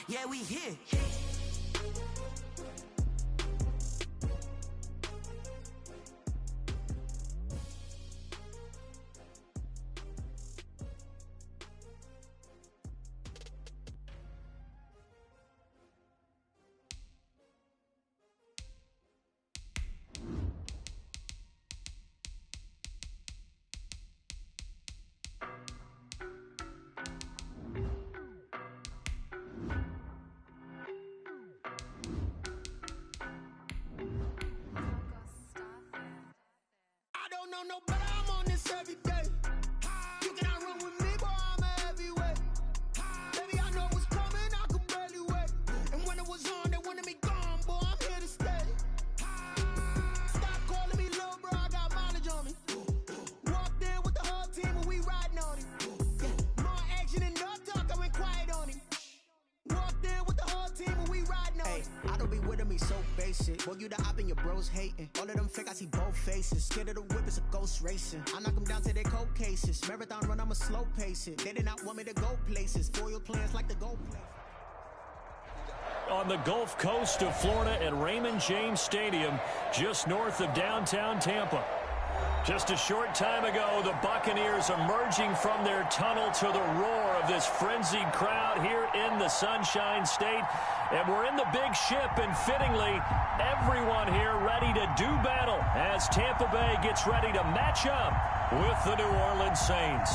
Yeah, we here. No better, I'm on this every day. You cannot run with me, boy, I'm a heavyweight. Baby, I know what's coming, I could barely wait. And when it was on, they wanted me gone, boy, I'm here to stay. Stop calling me little bro, I got mileage on me. Walked in with the whole team and we riding on him. Yeah, more action and no talk, I went quiet on him. Walked in with the whole team and we riding on him. I don't be with me so basic. Boy, you the op and your bros hating. All of them fake, I see both faces. Scared of the whip, it's a ghost racing. I knock them down to their cold cases. Marathon run, I'ma slow pace it. They did not want me to go places. Foil plans like the go place. On the Gulf Coast of Florida at Raymond James Stadium, just north of downtown Tampa. Just a short time ago, the Buccaneers emerging from their tunnel to the roar of this frenzied crowd here in the Sunshine State. And we're in the big ship, and fittingly, everyone here ready to do battle as Tampa Bay gets ready to match up with the New Orleans Saints.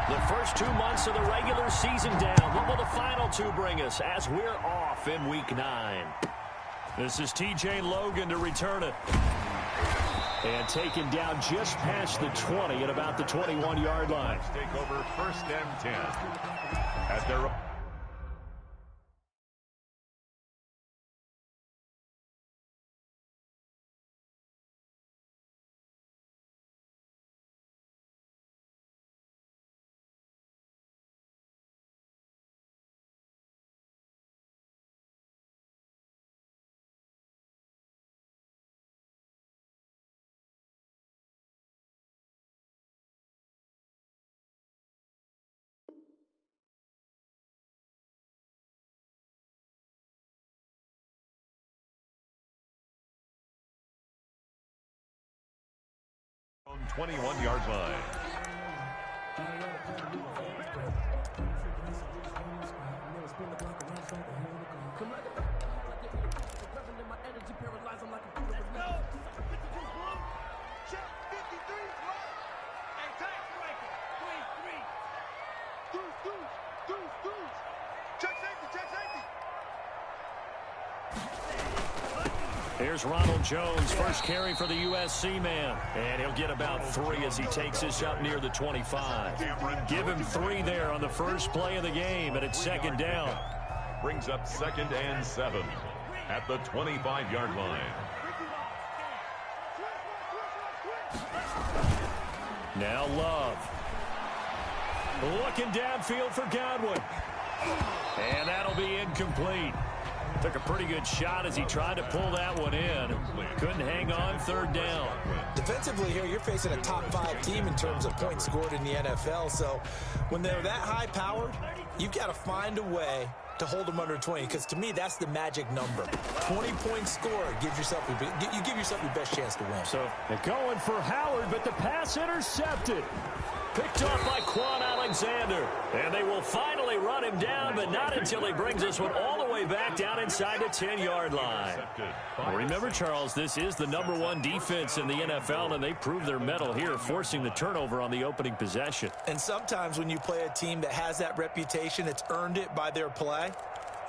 The first 2 months of the regular season down. What will the final two bring us as we're off in Week 9? This is T.J. Logan to return it. And taken down just past the 20 at about the 21-yard line. Take over 1st and 10 at their... on 21-yard line. Here's Ronald Jones, first carry for the USC man. And he'll get about 3 as he takes this up near the 25. Give him 3 there on the first play of the game, and it's 2nd down. Brings up 2nd and 7 at the 25-yard line. Now Love. Looking downfield for Godwin. And that'll be incomplete. Took a pretty good shot as he tried to pull that one in. Couldn't hang on, 3rd down. Defensively here, you're facing a top 5 team in terms of points scored in the NFL. So when they're that high-powered, you've got to find a way to hold them under 20, because to me, that's the magic number. 20-point score gives yourself you give yourself your best chance to win. So they're going for Howard, but the pass intercepted. Picked off by Quan Alexander. And they will finally run him down, but not until he brings this one all the way back down inside the 10-yard line. Well, remember, Charles, this is the #1 defense in the NFL, and they prove their mettle here, forcing the turnover on the opening possession. And sometimes when you play a team that has that reputation, it's earned it by their play.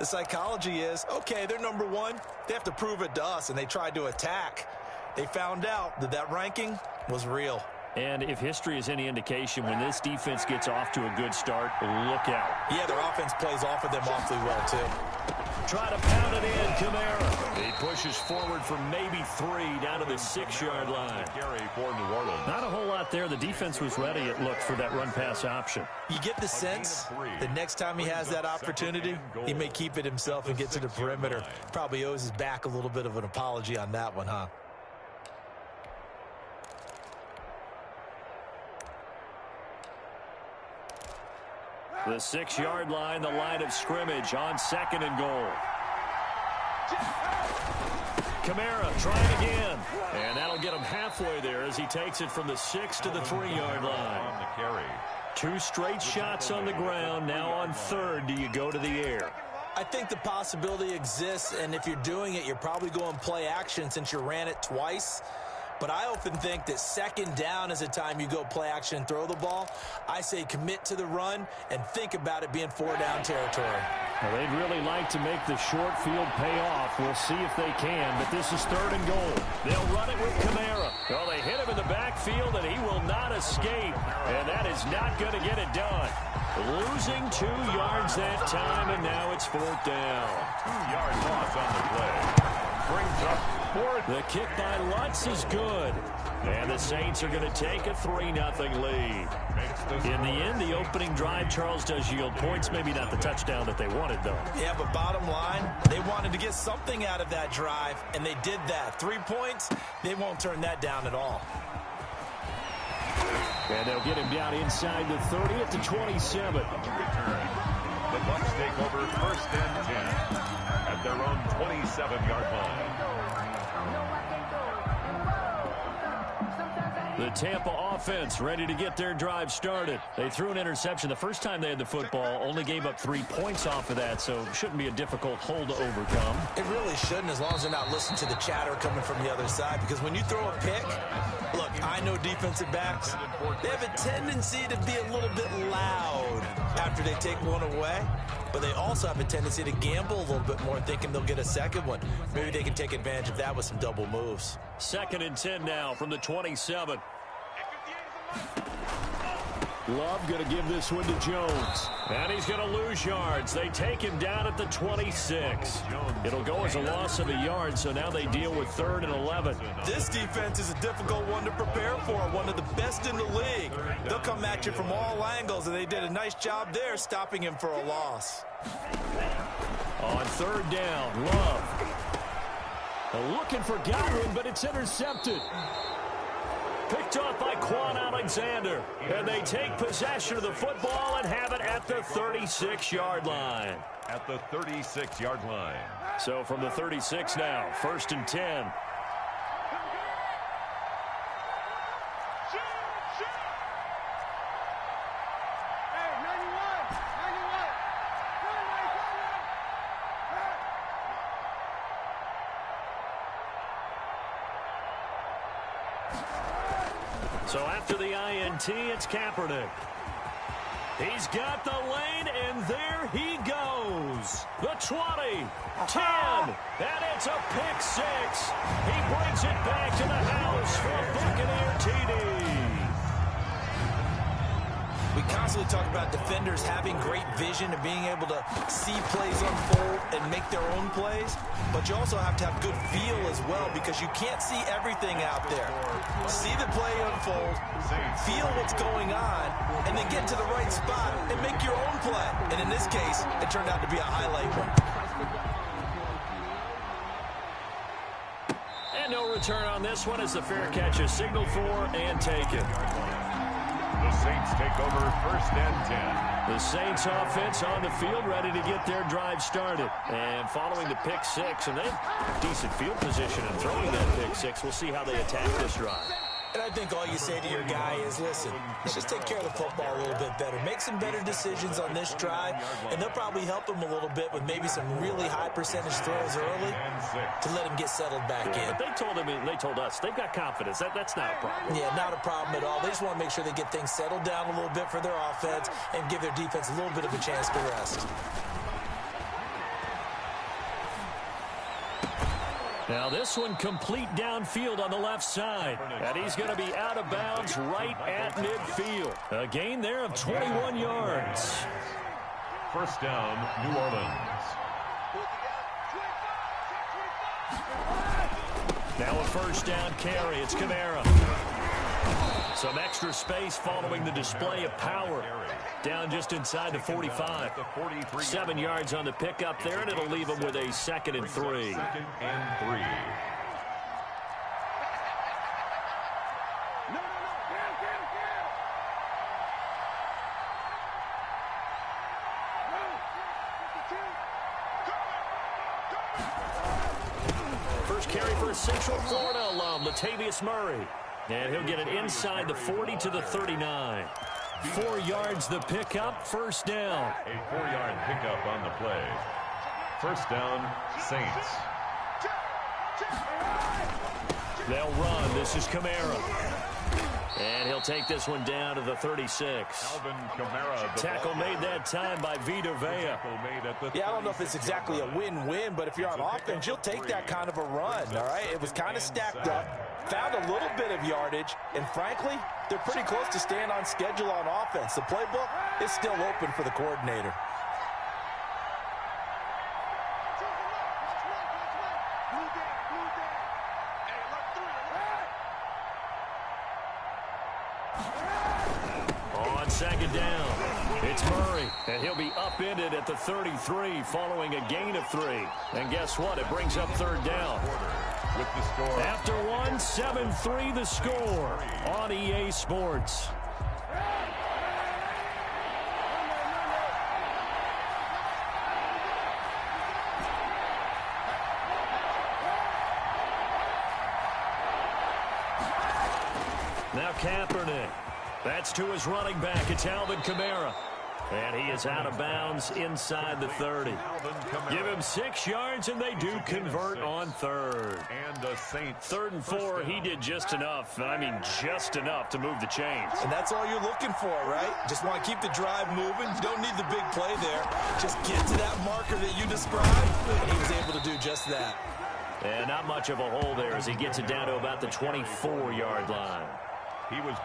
The psychology is, okay, they're #1. They have to prove it to us, and they tried to attack. They found out that that ranking was real. And if history is any indication, when this defense gets off to a good start, look out. Yeah, their offense plays off of them awfully well, too. try to pound it in. Kamara. He pushes forward for maybe 3 down to the 6-yard line. Carry for New Orleans. Not a whole lot there. The defense was ready, it looked, for that run-pass option. You get the sense that next time he has that opportunity, he may keep it himself and get to the perimeter. Probably owes his back a little bit of an apology on that one, huh? The 6-yard line, the line of scrimmage on 2nd and goal. Kamara trying again. And that'll get him halfway there as he takes it from the 6 to the 3-yard line. On the carry. 2 straight shots on the ground. Now on 3rd, do you go to the air? I think the possibility exists, and if you're doing it, you're probably going play action since you ran it twice. But I often think that 2nd down is a time you go play action and throw the ball. I say commit to the run and think about it being 4-down territory. Well, they'd really like to make the short field pay off. We'll see if they can, but this is 3rd and goal. They'll run it with Kamara. Well, they hit him in the backfield, and he will not escape. And that is not going to get it done. Losing 2 yards that time, and now it's 4th down. 2-yard loss on the play. Brings up 4th. The kick by Lutz is good. And the Saints are going to take a 3-0 lead. In the end, the opening drive, Charles, does yield points. Maybe not the touchdown that they wanted, though. Yeah, but bottom line, they wanted to get something out of that drive, and they did that. 3 points, they won't turn that down at all. And they'll get him down inside the 30 at the 27. The Bucs take over 1st and 10 at their own 27-yard line. The Tampa offense ready to get their drive started. They threw an interception the first time they had the football, only gave up 3 points off of that, so it shouldn't be a difficult hole to overcome. It really shouldn't, as long as they're not listening to the chatter coming from the other side, because when you throw a pick, look, I know defensive backs, they have a tendency to be a little bit loud after they take one away, but they also have a tendency to gamble a little bit more, thinking they'll get a second one. Maybe they can take advantage of that with some double moves. 2nd and 10 now from the 27. Love going to give this one to Jones. And he's going to lose yards. They take him down at the 26. It'll go as a loss of a yard, so now they deal with 3rd and 11. This defense is a difficult one to prepare for, one of the best in the league. They'll come at you from all angles, and they did a nice job there stopping him for a loss. On 3rd down, Love. Looking for Godwin, but it's intercepted. Picked off by Quan Alexander. And they take possession of the football and have it at the 36-yard line. At the 36-yard line. So from the 36 now, 1st and 10. So after the INT, it's Kaepernick. He's got the lane, and there he goes. The 20, 10, and it's a pick 6. He brings it back to the house for a Buccaneer TD. We constantly talk about defenders having great vision and being able to see plays unfold and make their own plays, but you also have to have good feel as well, because you can't see everything out there. See the play unfold, feel what's going on, and then get to the right spot and make your own play. And in this case, it turned out to be a highlight one. And no return on this one as the fair catch is signaled for and taken. The Saints take over 1st and 10. The Saints offense on the field ready to get their drive started. And following the pick 6, and they have decent field position in throwing that pick 6. We'll see how they attack this drive. And I think all you say to your guy is, listen, let's just take care of the football a little bit better. Make some better decisions on this drive, and they'll probably help him a little bit with maybe some really high percentage throws early to let him get settled back in. But they told us they've got confidence. That's not a problem. Yeah, not a problem at all. They just want to make sure they get things settled down a little bit for their offense and give their defense a little bit of a chance to rest. Now this one complete downfield on the left side. And he's going to be out of bounds right at midfield. A gain there of 21 yards. 1st down, New Orleans. Now a first down carry. It's Kamara. Some extra space following the display of power. Down just inside the 45. 7 yards on the pickup there, and it'll leave them with a 2nd and 3. 2nd and 3. First carry for a Central Florida alum, Latavius Murray. And he'll get it inside the 40 to the 39. 4 yards the pickup, first down. A 4-yard pickup on the play. First down, Saints. They'll run. This is Kamara. And he'll take this one down to the 36. Alvin Kamara. Tackle made that time by Vita Vea. Yeah, I don't know if it's exactly a win-win, but if you're on offense, you'll take that kind of a run, all right? It was kind of stacked up, found a little bit of yardage, and frankly, they're pretty close to staying on schedule on offense. The playbook is still open for the coordinator. Second down. It's Murray, and he'll be upended at the 33 following a gain of 3. And guess what? It brings up third down. With the score. After one, 7-3 the score on EA Sports. Now Kaepernick. That's to his running back. It's Alvin Kamara. And he is out of bounds inside the 30. Give him 6 yards, and they do convert on third. And the Saints. 3rd and 4, he did just enough. I mean, just enough to move the chains. And that's all you're looking for, right? Just want to keep the drive moving. You don't need the big play there. Just get to that marker that you described, and he was able to do just that. And not much of a hole there as he gets it down to about the 24-yard line.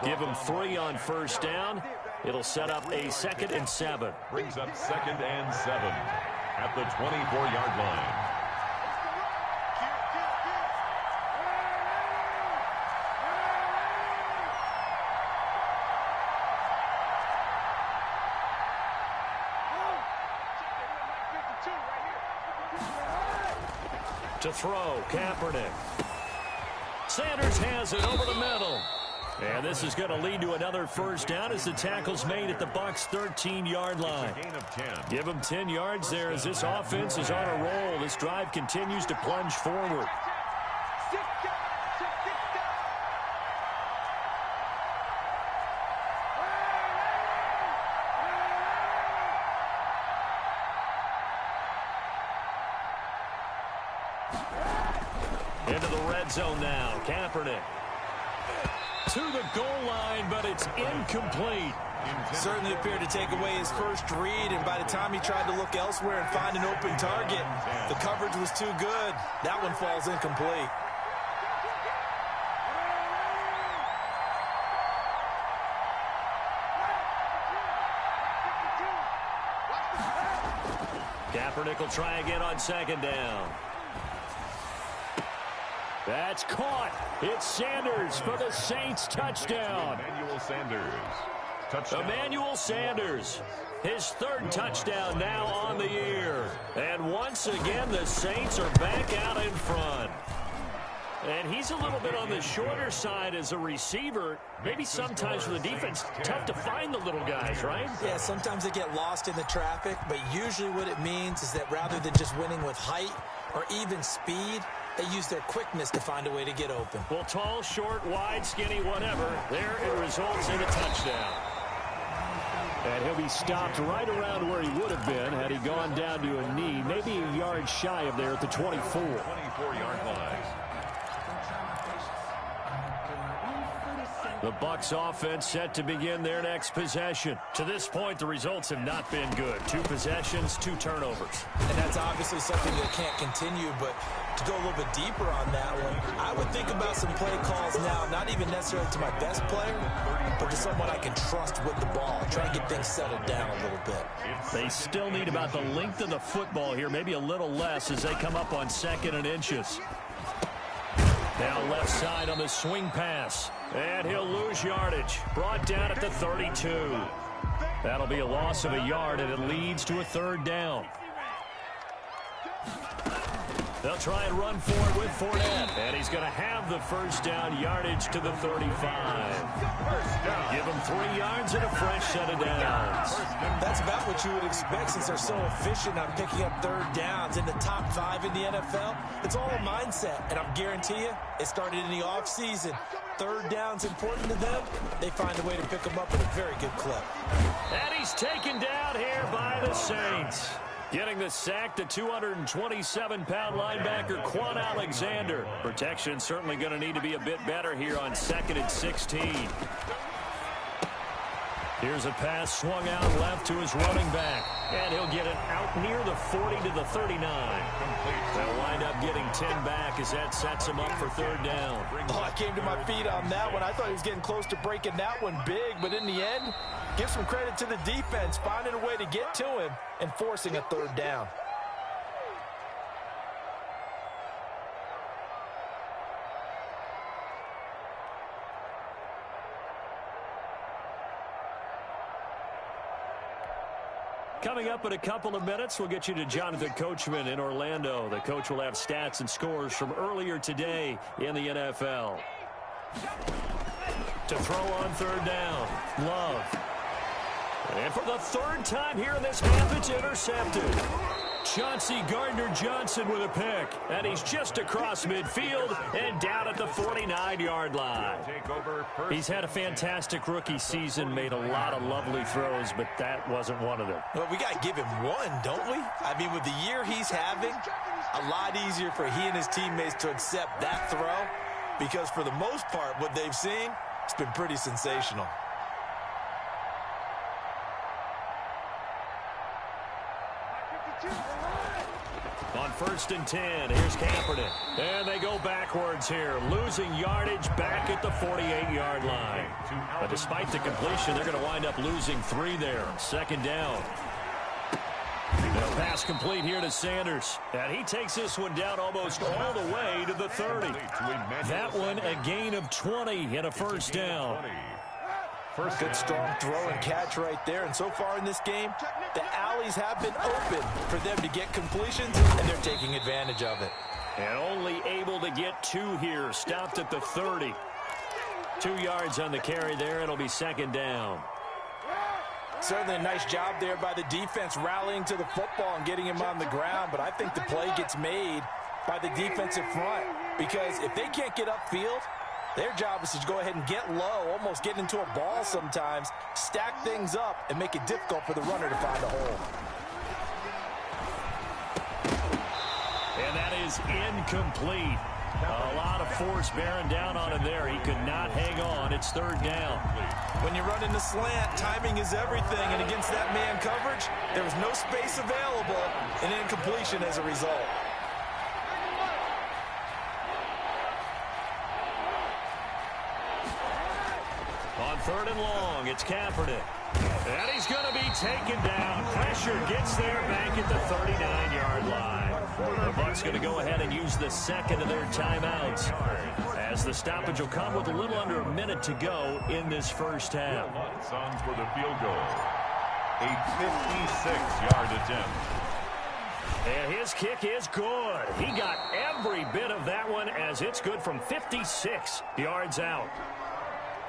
Give him 3 on first down. It'll set up a 2nd and 7. Brings up 2nd and 7 at the 24-yard line. To throw, Kaepernick. Sanders has it over the middle. And this is going to lead to another first down as the tackle's made at the Bucs' 13-yard line. Gain of 10. Give them 10 yards there as this offense is on a roll. This drive continues to plunge forward. Into the red zone now. Kaepernick. To the goal line, but it's incomplete. Certainly appeared to take away his first read, and by the time he tried to look elsewhere and find an open target, the coverage was too good. That one falls incomplete. Kaepernick will try again on 2nd down. That's caught. It's Sanders for the Saints touchdown. Emmanuel Sanders. Touchdown. Emmanuel Sanders. His 3rd touchdown now on the year. And once again, the Saints are back out in front. And he's a little bit on the shorter side as a receiver. Maybe sometimes for the defense, tough to find the little guys, right? Yeah, sometimes they get lost in the traffic, but usually what it means is that rather than just winning with height or even speed, they use their quickness to find a way to get open. Well, tall, short, wide, skinny, whatever, there it results in a touchdown. And he'll be stopped right around where he would have been had he gone down to a knee, maybe a yard shy of there at the 24. 24-yard line. The Bucs offense set to begin their next possession. To this point, the results have not been good. 2 possessions, 2 turnovers. And that's obviously something that can't continue, but to go a little bit deeper on that one, I would think about some play calls now, not even necessarily to my best player, but to someone I can trust with the ball. Try and get things settled down a little bit. They still need about the length of the football here, maybe a little less as they come up on 2nd and inches. Now left side on the swing pass. And he'll lose yardage. Brought down at the 32. That'll be a loss of a yard, and it leads to a third down. They'll try and run for it with Fournette. And he's going to have the first down, yardage to the 35. Give him 3 yards and a fresh set of downs. That's about what you would expect since they're so efficient on picking up third downs. In the top 5 in the NFL, it's all a mindset. And I guarantee you, it started in the offseason. Third down's important to them. They find a way to pick them up at a very good clip. And he's taken down here by the Saints. Getting the sack, the 227-pound linebacker, Quan Alexander. Protection certainly going to need to be a bit better here on 2nd and 16. Here's a pass swung out left to his running back. And he'll get it out near the 40 to the 39. They'll wind up getting 10 back as that sets him up for third down. Oh, I came to my feet on that one. I thought he was getting close to breaking that one big, but in the end, give some credit to the defense, finding a way to get to him and forcing a third down. Coming up in a couple of minutes, we'll get you to Jonathan Coachman in Orlando. The coach will have stats and scores from earlier today in the NFL. To throw on third down, Love. And for the 3rd time here in this half, it's intercepted. Chauncey Gardner-Johnson with a pick. And he's just across midfield and down at the 49-yard line. He's had a fantastic rookie season, made a lot of lovely throws, but that wasn't one of them. Well, we got to give him one, don't we? I mean, with the year he's having, a lot easier for he and his teammates to accept that throw because for the most part, what they've seen, it's been pretty sensational. On 1st and 10, here's Kaepernick. And they go backwards here, losing yardage back at the 48-yard line. But despite the completion, they're going to wind up losing 3 there. 2nd down. And a pass complete here to Sanders. And he takes this one down almost all the way to the 30. That one a gain of 20 and a first down. Good strong throw and catch right there. And so far in this game, the alleys have been open for them to get completions, and they're taking advantage of it. And only able to get 2 here. Stopped at the 30. 2 yards on the carry there. It'll be 2nd down. Certainly a nice job there by the defense rallying to the football and getting him on the ground. But I think the play gets made by the defensive front because if they can't get upfield, their job is to go ahead and get low, almost get into a ball sometimes, stack things up, and make it difficult for the runner to find a hole. And that is incomplete. A lot of force bearing down on him there. He could not hang on. It's 3rd down. When you're running the slant, timing is everything, and against that man coverage, there was no space available, and incompletion as a result. On 3rd and long, it's Kaepernick. And he's going to be taken down. Pressure gets there back at the 39-yard line. The Bucs going to go ahead and use the 2nd of their timeouts as the stoppage will come with a little under a minute to go in this first half. On for the field goal. A 56-yard attempt. And his kick is good. He got every bit of that one as it's good from 56 yards out.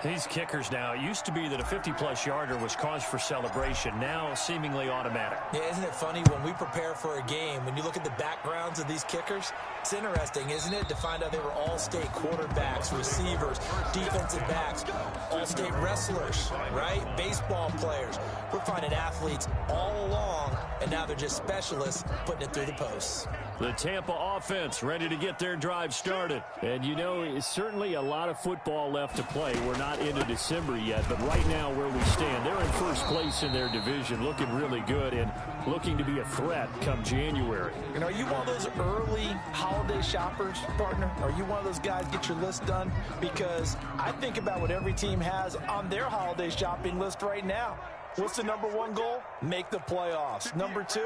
These kickers now, it used to be that a 50-plus yarder was cause for celebration, now seemingly automatic. Yeah, isn't it funny when we prepare for a game, when you look at the backgrounds of these kickers, it's interesting, isn't it, to find out they were all-state quarterbacks, receivers, defensive backs, all-state wrestlers, right? Baseball players. We're finding athletes all along, and now they're just specialists putting it through the posts. The Tampa offense ready to get their drive started. And, you know, it's certainly a lot of football left to play. We're not into December yet, but right now where we stand, they're in first place in their division, looking really good and looking to be a threat come January. And are you one of those early holiday shoppers, partner? Are you one of those guys get your list done? Because I think about what every team has on their holiday shopping list right now. What's the number 1 goal? Make the playoffs. Number 2,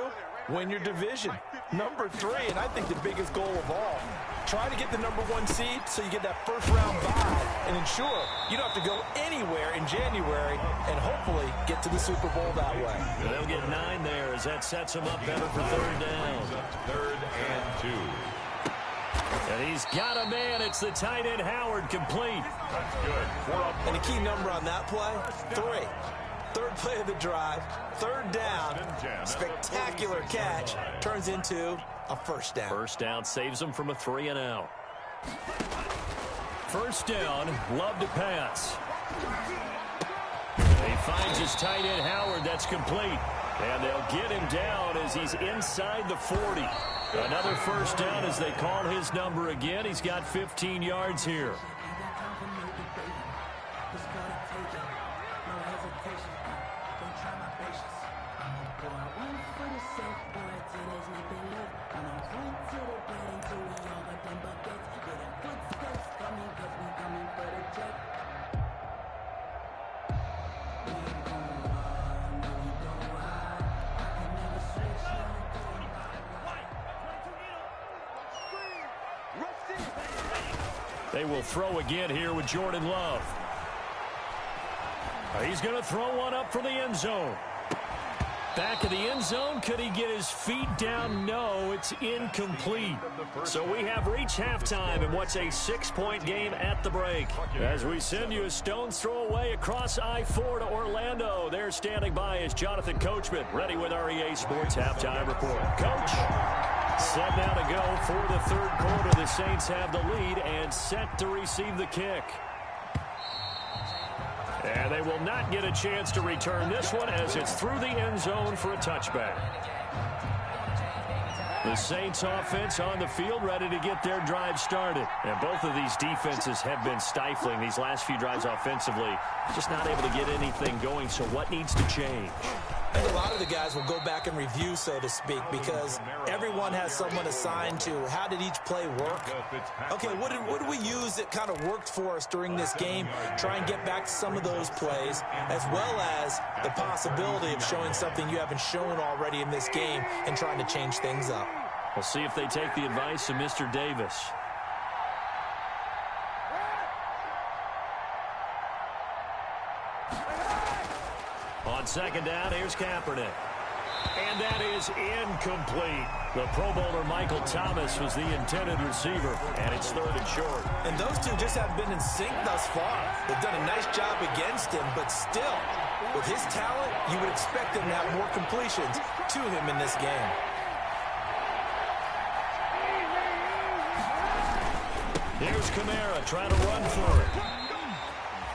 win your division. Number 3, and I think the biggest goal of all, try to get the #1 seed so you get that first-round bye and ensure you don't have to go anywhere in January and hopefully get to the Super Bowl that way. They'll get 9 there as that sets them up better for third down. 3rd and 2. And he's got a man. It's the tight end Howard, complete. That's good. 4 up. And the key number on that play, 3. Third play of the drive, third down, spectacular catch, turns into a first down. First down saves them from a 3-and-out. First down, Love to pass. He finds his tight end Howard. That's complete. And they'll get him down as he's inside the 40. Another first down as they call his number again. He's got 15 yards here. They will throw again here with Jordan Love. He's going to throw one up for the end zone. Back of the end zone. Could he get his feet down? No, it's incomplete. So we have reached halftime in what's a 6-point game at the break. As we send you a stone's throw away across I-4 to Orlando. There standing by is Jonathan Coachman, ready with our EA Sports Halftime Report. Coach, set now to go for the third quarter. The Saints have the lead and set to receive the kick. And they will not get a chance to return this one as it's through the end zone for a touchback. The Saints offense on the field ready to get their drive started. And both of these defenses have been stifling these last few drives offensively. Just not able to get anything going, so what needs to change? I think a lot of the guys will go back and review, so to speak, because everyone has someone assigned to how did each play work. Okay, what did we use that kind of worked for us during this game? Try and get back to some of those plays, as well as the possibility of showing something you haven't shown already in this game and trying to change things up. We'll see if they take the advice of Mr. Davis. On second down, here's Kaepernick. And that is incomplete. The Pro Bowler Michael Thomas was the intended receiver, and it's third and short. And those two just haven't been in sync thus far. They've done a nice job against him, but still, with his talent, you would expect him to have more completions to him in this game. Here's Kamara trying to run for it.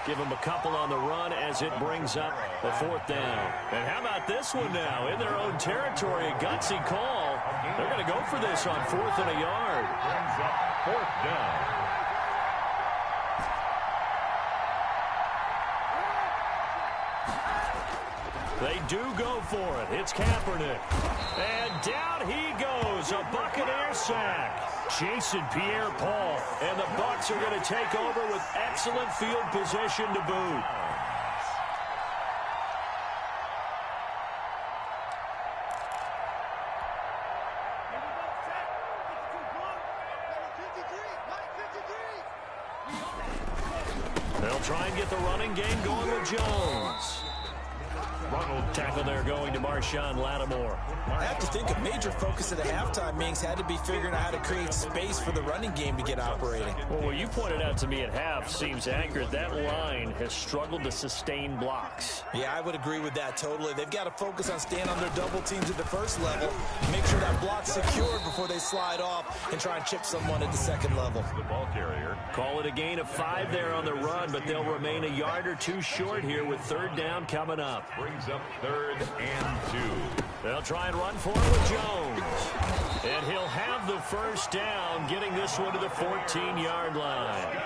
Give him a couple on the run as it brings up a fourth down. And how about this one now? In their own territory, a gutsy call. They're going to go for this on 4th and a yard. Brings up 4th down. They do go for it. It's Kaepernick. And down he goes. A Buccaneer sack. Jason Pierre-Paul. And the Bucs are going to take over with excellent field position to boot. They'll try and get the running game going with Jones. Tackle there going to Marshawn Lattimore. I have to think a major focus of the halftime meetings had to be figuring out how to create space for the running game to get operating. Well, what you pointed out to me at half seems accurate. That line has struggled to sustain blocks. Yeah, I would agree with that totally. They've got to focus on staying on their double teams at the first level, make sure that block's secured before they slide off and try and chip someone at the second level. The ball carrier. Call it a gain of 5 there on the run, but they'll remain a yard or two short here with third down coming up. Brings up 3rd and 2. They'll try and run for it with Jones. And he'll have the first down, getting this one to the 14-yard line.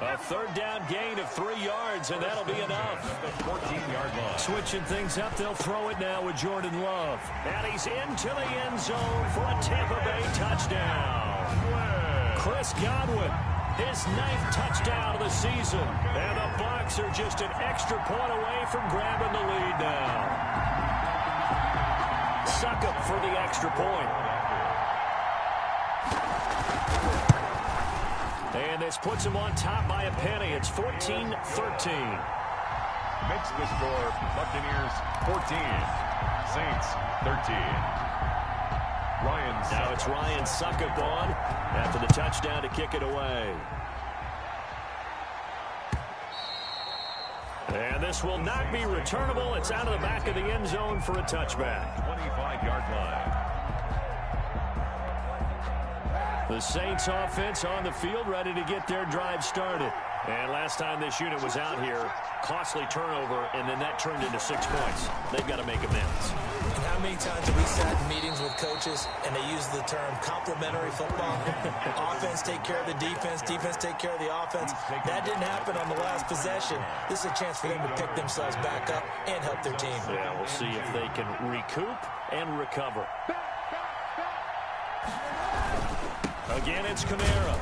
A third down gain of 3 yards, and that'll be enough. The 14-yard line. Switching things up, they'll throw it now with Jordan Love. And he's into the end zone for a Tampa Bay touchdown. Chris Godwin, his 9th touchdown of the season. And the Bucs are just an extra point away from grabbing the lead now. Succop for the extra point. And this puts them on top by a penny. It's 14-13. Makes the score Buccaneers 14, Saints 13. Now it's Ryan Suckup on after the touchdown to kick it away. And this will not be returnable. It's out of the back of the end zone for a touchback. 25-yard line. The Saints offense on the field, ready to get their drive started. And last time this unit was out here, costly turnover, and then that turned into 6 points. They've got to make amends. And how many times have we sat in meetings with coaches and they use the term complementary football? Offense take care of the defense, defense take care of the offense. That didn't happen on the last possession. This is a chance for them to pick themselves back up and help their team. Yeah, we'll see if they can recoup and recover. Again, it's Kamara.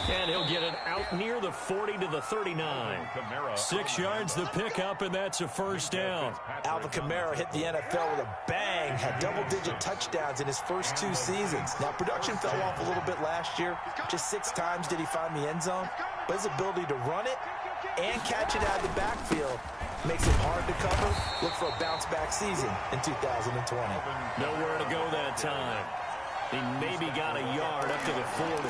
And he'll get it out near the 40 to the 39. 6 yards the pickup, and that's a first down. Alvin Kamara hit the NFL with a bang, had double-digit touchdowns in his first 2 seasons. Now, production fell off a little bit last year. Just 6 times did he find the end zone. But his ability to run it and catch it out of the backfield makes it hard to cover. Look for a bounce-back season in 2020. Nowhere to go that time. He maybe got a yard up to the 40.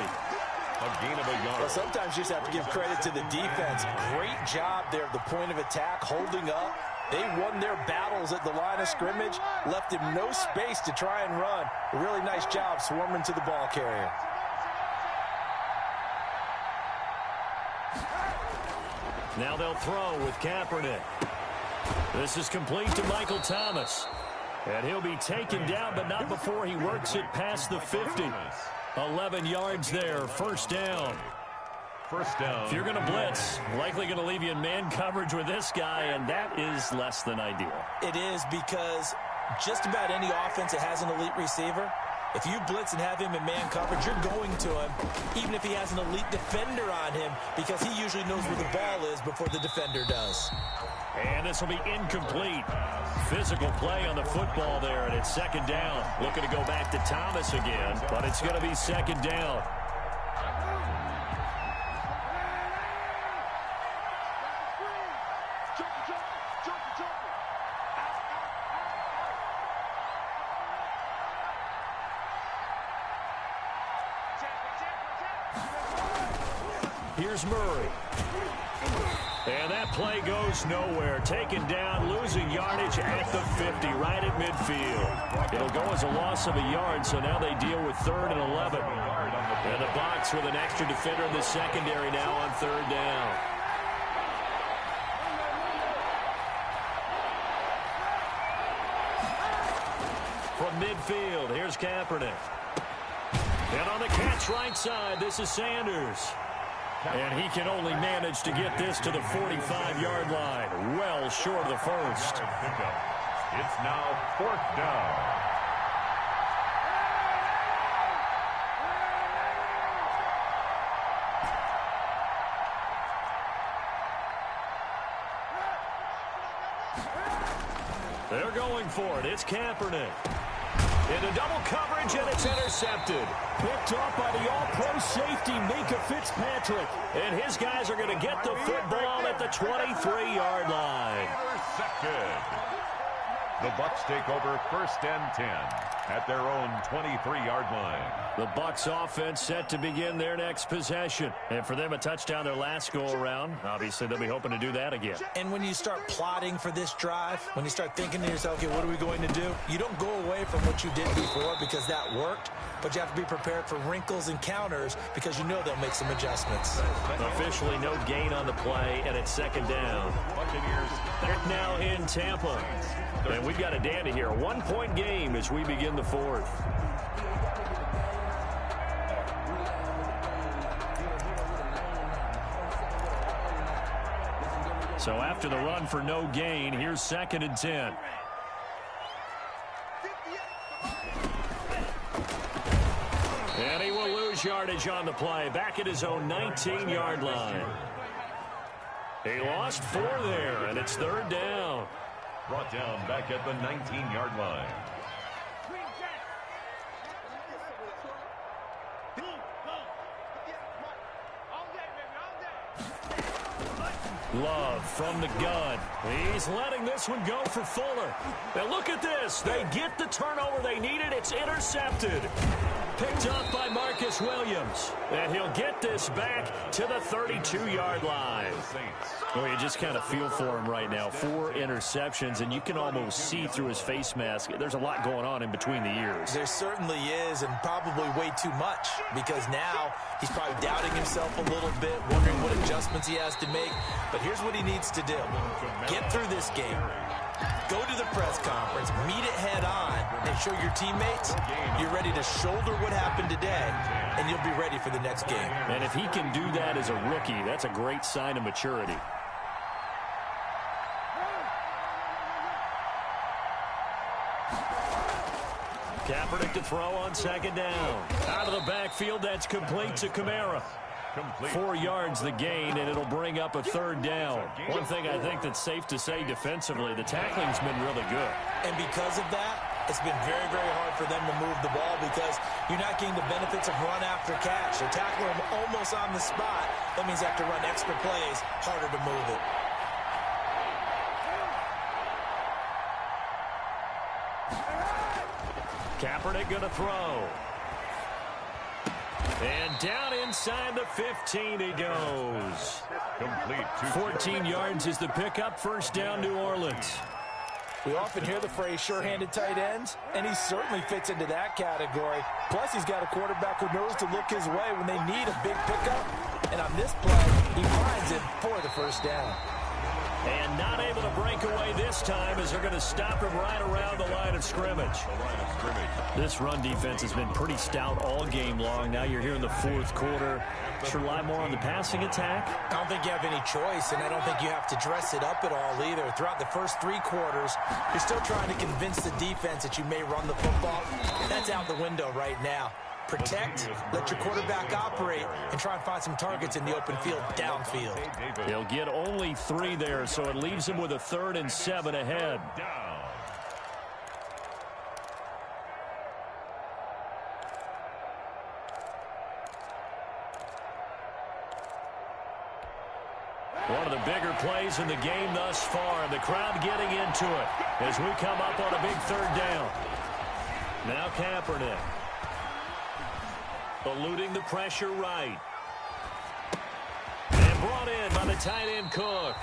A gain of a yard. Well, sometimes you just have to give credit to the defense. Great job there at the point of attack, holding up. They won their battles at the line of scrimmage, left him no space to try and run. A really nice job swarming to the ball carrier. Now they'll throw with Kaepernick. This is complete to Michael Thomas. And he'll be taken down, but not before he works it past the 50. 11 yards there, first down. First down. If you're going to blitz, likely going to leave you in man coverage with this guy, and that is less than ideal. It is, because just about any offense that has an elite receiver, if you blitz and have him in man coverage, you're going to him, even if he has an elite defender on him, because he usually knows where the ball is before the defender does. And this will be incomplete. Physical play on the football there, and it's second down. Looking to go back to Thomas again, but it's going to be second down. Here's Murray. And that play goes nowhere. Taken down, losing yardage at the 50, right at midfield. It'll go as a loss of a yard, so now they deal with 3rd and 11. And the Bucs with an extra defender in the secondary now on 3rd down. From midfield, here's Kaepernick. And on the catch right side, this is Sanders. And he can only manage to get this to the 45-yard line. Well short of the first. It's now 4th down. They're going for it. It's Kaepernick. Into double coverage, and it's intercepted. Picked off by the all-pro safety, Mika Fitzpatrick. And his guys are going to get the football at the 23-yard line. Intercepted. The Bucs take over 1st and 10 at their own 23-yard line. The Bucs offense set to begin their next possession. And for them, a touchdown their last go-around. Obviously, they'll be hoping to do that again. And when you start plotting for this drive, when you start thinking to yourself, okay, what are we going to do? You don't go away from what you did before because that worked, but you have to be prepared for wrinkles and counters because you know they'll make some adjustments. Officially no gain on the play, and it's second down. Buccaneers back now in Tampa. And we've got a dandy here. A 1-point game as we begin the 4th. So after the run for no gain, here's 2nd and 10. And he will lose yardage on the play. Back at his own 19-yard line. He lost 4 there, and it's 3rd down. brought down back at the 19-yard line. Love from the gun. He's letting this one go for Fuller. Now look at this. They get the turnover they needed. It's intercepted. Picked up by Marcus Williams. And he'll get this back to the 32-yard line. Well, you just kind of feel for him right now. 4 interceptions, and you can almost see through his face mask. There's a lot going on in between the ears. There certainly is, and probably way too much, because now he's probably doubting himself a little bit, wondering what adjustments he has to make. But here's what he needs to do. Get through this game. Go to the press conference, meet it head on, and show your teammates you're ready to shoulder what happened today, and you'll be ready for the next game. And if he can do that as a rookie, that's a great sign of maturity. Kaepernick to throw on second down. Out of the backfield, that's complete to Kamara. 4 yards the gain, and it'll bring up a third down. One thing I think that's safe to say defensively, the tackling's been really good. And because of that, it's been very, very hard for them to move the ball because you're not getting the benefits of run after catch. They're tackling them almost on the spot. That means they have to run extra plays, harder to move it. Kaepernick going to throw. And down inside the 15 he goes. Complete. 14 yards is the pickup. First down, New Orleans. We often hear the phrase sure-handed tight ends, and he certainly fits into that category. Plus, he's got a quarterback who knows to look his way when they need a big pickup. And on this play, he finds it for the first down. And not able to break away this time as they're going to stop him right around the line of scrimmage. This run defense has been pretty stout all game long. Now you're here in the fourth quarter. Should rely more on the passing attack. I don't think you have any choice, and I don't think you have to dress it up at all either. Throughout the first 3 quarters, you're still trying to convince the defense that you may run the football. That's out the window right now. Protect, let your quarterback operate, and try and find some targets in the open field downfield. He'll get only 3 there, so it leaves him with a 3rd and 7 ahead. One of the bigger plays in the game thus far, and the crowd getting into it as we come up on a big 3rd down. Now Kaepernick. Eluding the pressure right. And brought in by the tight end Cook.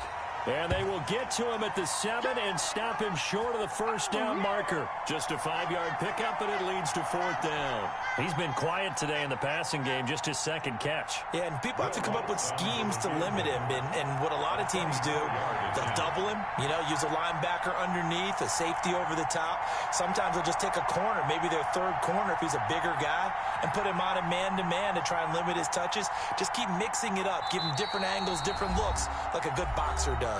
And they will get to him at the 7 and stop him short of the first down marker. Just a 5-yard pickup, and it leads to 4th down. He's been quiet today in the passing game, just his 2nd catch. Yeah, and people have to come up with schemes to limit him. And what a lot of teams do, they'll double him, use a linebacker underneath, a safety over the top. Sometimes they'll just take a corner, maybe their 3rd corner if he's a bigger guy, and put him on a man-to-man to try and limit his touches. Just keep mixing it up, give him different angles, different looks, like a good boxer does.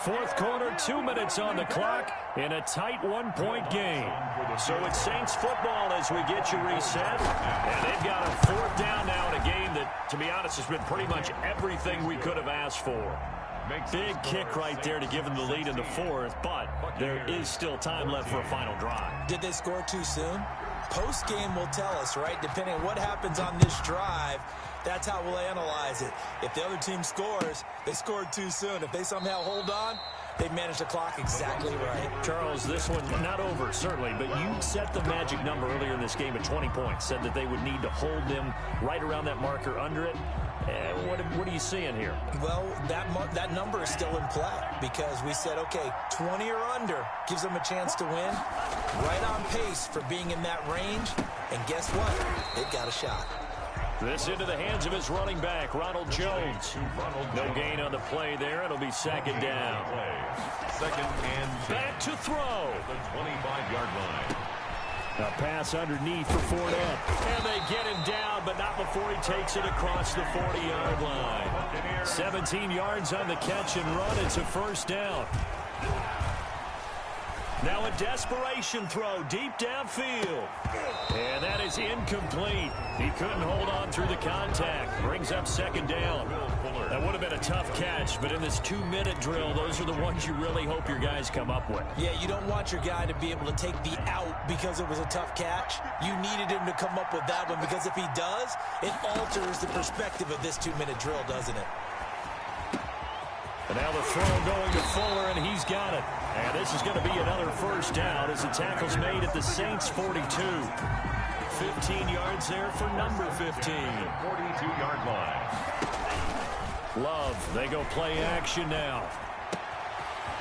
Fourth quarter, 2 minutes on the clock in a tight 1-point game. So it's Saints football as we get you reset. And they've got a 4th down now in a game that, to be honest, has been pretty much everything we could have asked for. Big kick right there to give them the lead in the 4th, but there is still time left for a final drive. Did they score too soon? Post-game will tell us, right? Depending on what happens on this drive, that's how we'll analyze it. If the other team scores, they scored too soon. If they somehow hold on, they've managed the clock exactly right. Charles, this one not over, certainly, but you set the magic number earlier in this game at 20 points. Said that they would need to hold them right around that marker under it. What are you seeing here? Well, that number is still in play because we said, okay, 20 or under gives them a chance to win. Right on pace for being in that range. And guess what? They've got a shot. This into the hands of his running back, Ronald Jones. No gain on the play there. It'll be 2nd down. 2nd and 10. Back to throw. The 25-yard line. A pass underneath for Fournette. And they get him down, but not before he takes it across the 40-yard line. 17 yards on the catch and run. It's a 1st down. Now a desperation throw deep downfield. And that is incomplete. He couldn't hold on through the contact. Brings up 2nd down. That would have been a tough catch, but in this 2-minute drill, those are the ones you really hope your guys come up with. Yeah, you don't want your guy to be able to take the out because it was a tough catch. You needed him to come up with that one because if he does, it alters the perspective of this 2-minute drill, doesn't it? And now the throw going to Fuller, and he's got it. And this is going to be another first down as the tackle's made at the Saints' 42. 15 yards there for number 15. 42-yard line. Love, they go play action now.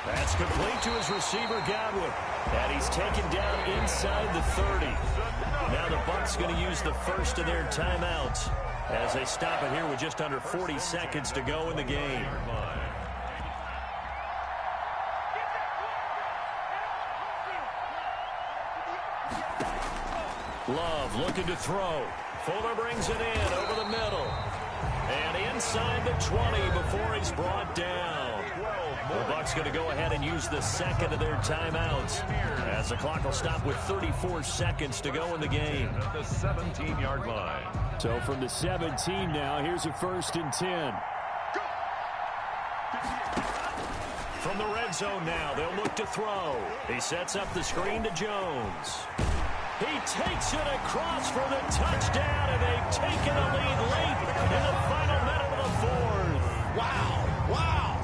That's complete to his receiver, Godwin. And he's taken down inside the 30. Now the Bucs going to use the first of their timeouts as they stop it here with just under 40 seconds to go in the game. Love looking to throw. Fuller brings it in over the middle. And inside the 20 before he's brought down. The Bucs going to go ahead and use the second of their timeouts as the clock will stop with 34 seconds to go in the game. At the 17-yard line. So from the 17 now, here's a 1st and 10. From the red zone now, they'll look to throw. He sets up the screen to Jones. He takes it across for the touchdown, and they've taken a lead late in the final minute of the fourth. Wow. Wow.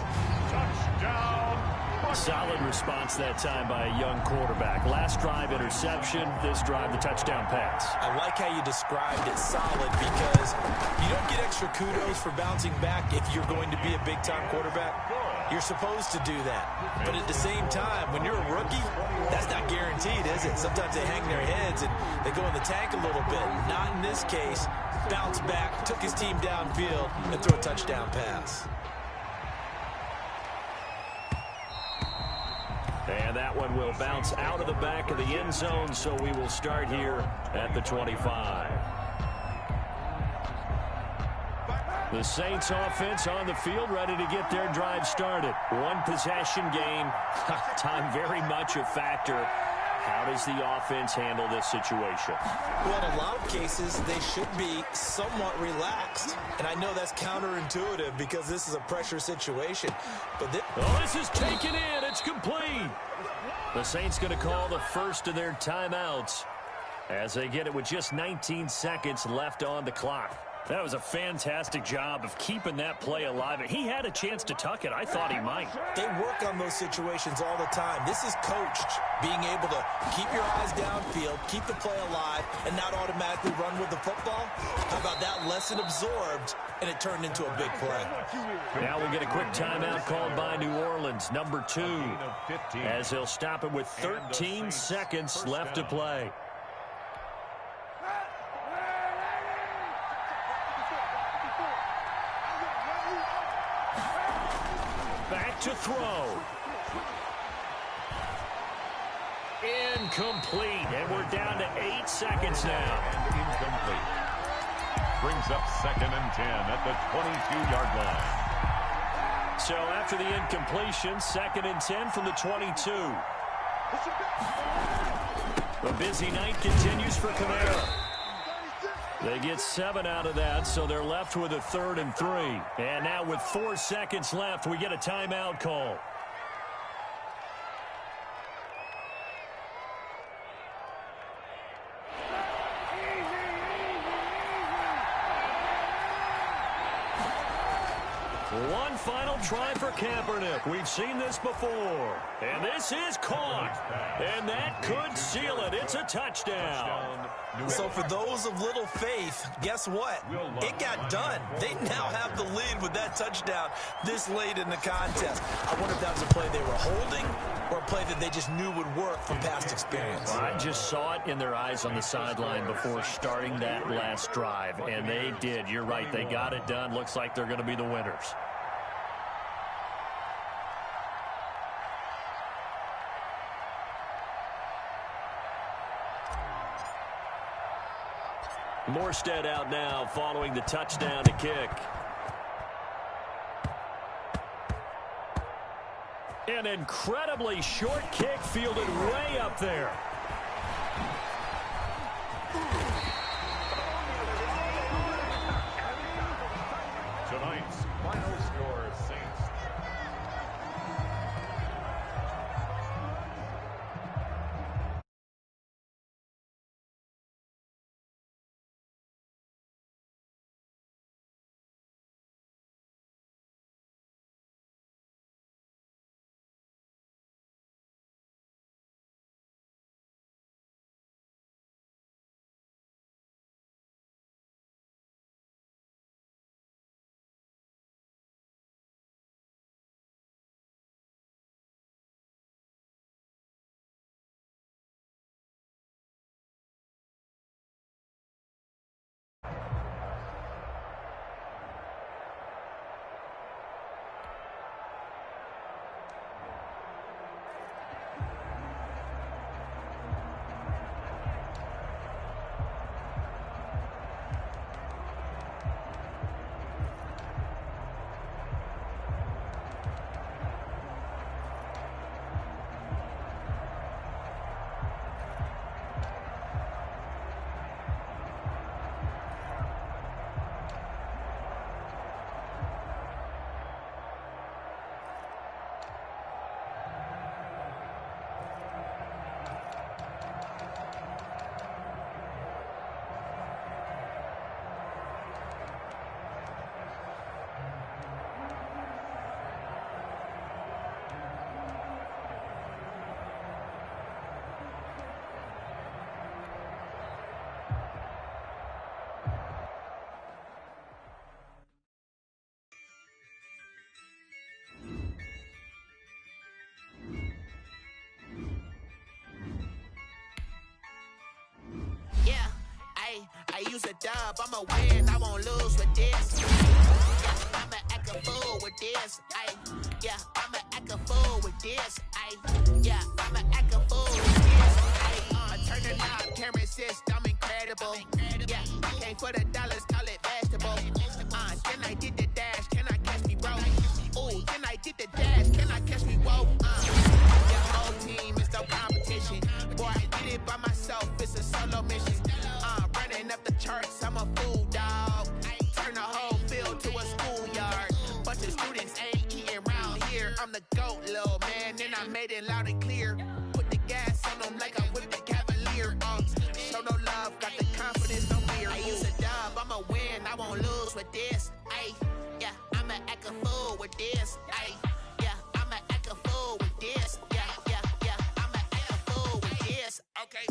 Touchdown. Solid response that time by a young quarterback. Last drive, interception. This drive, the touchdown pass. I like how you described it, solid, because you don't get extra kudos for bouncing back if you're going to be a big-time quarterback. You're supposed to do that. But at the same time, when you're a rookie, that's not guaranteed, is it? Sometimes they hang their heads and they go in the tank a little bit. Not in this case. Bounce back, took his team downfield, and threw a touchdown pass. And that one will bounce out of the back of the end zone, so we will start here at the 25. The Saints offense on the field, ready to get their drive started. One possession game. Time very much a factor. How does the offense handle this situation? Well, in a lot of cases, they should be somewhat relaxed. And I know that's counterintuitive because this is a pressure situation. But this is taken in. It's complete. The Saints going to call the first of their timeouts as they get it with just 19 seconds left on the clock. That was a fantastic job of keeping that play alive. He had a chance to tuck it. I thought he might. They work on those situations all the time. This is coached, being able to keep your eyes downfield, keep the play alive, and not automatically run with the football. How about that lesson absorbed, and it turned into a big play? Now we'll get a quick timeout called by New Orleans, number 2, as they'll stop it with 13 seconds left to play. Back to throw. Incomplete. And we're down to 8 seconds now. And incomplete. Brings up 2nd and 10 at the 22-yard line. So after the incompletion, 2nd and 10 from the 22. The busy night continues for Kamara. They get 7 out of that, so they're left with a 3rd and 3. And now with 4 seconds left, we get a timeout call. One final try for Kaepernick. We've seen this before. And this is caught. And that could seal it. It's a touchdown. So for those of little faith, guess what? It got done. They now have the lead with that touchdown this late in the contest. I wonder if that was a play they were holding or a play that they just knew would work from past experience. Well, I just saw it in their eyes on the sideline before starting that last drive, and they did. You're right. They got it done. Looks like they're going to be the winners. Morstead out now following the touchdown to kick. An incredibly short kick fielded way up there. Tonight's final score, Saints Ay, I use a dub, I'ma win, I won't lose with this. Yeah, I'ma act a fool with this. Ay, yeah, I'ma act a fool with this. Ay, yeah, I'ma act a fool with this. Ay, I turn the knob, camera assist, I'm incredible. Yeah, came for the dollars, call it vegetable. Then I did the dash, can I catch me, bro? Ooh, then I did the dash, can I catch me, whoa? Your whole team is no competition. Boy, I did it by myself, it's a solo mission. Running up the charts, I'm a fool, dog. Turn the whole field to a schoolyard. Bunch of students ain't eating round here. I'm the GOAT, little man, and I made it loud and clear. Put the gas on them like I whipped the Cavalier. Show no love, got the confidence, no fear. I use a dub, I'ma win, I won't lose with this. Ay, yeah, I'ma act a fool with this. Ay, yeah, I'ma act a fool with this. Yeah, I'ma act a fool with this. Okay,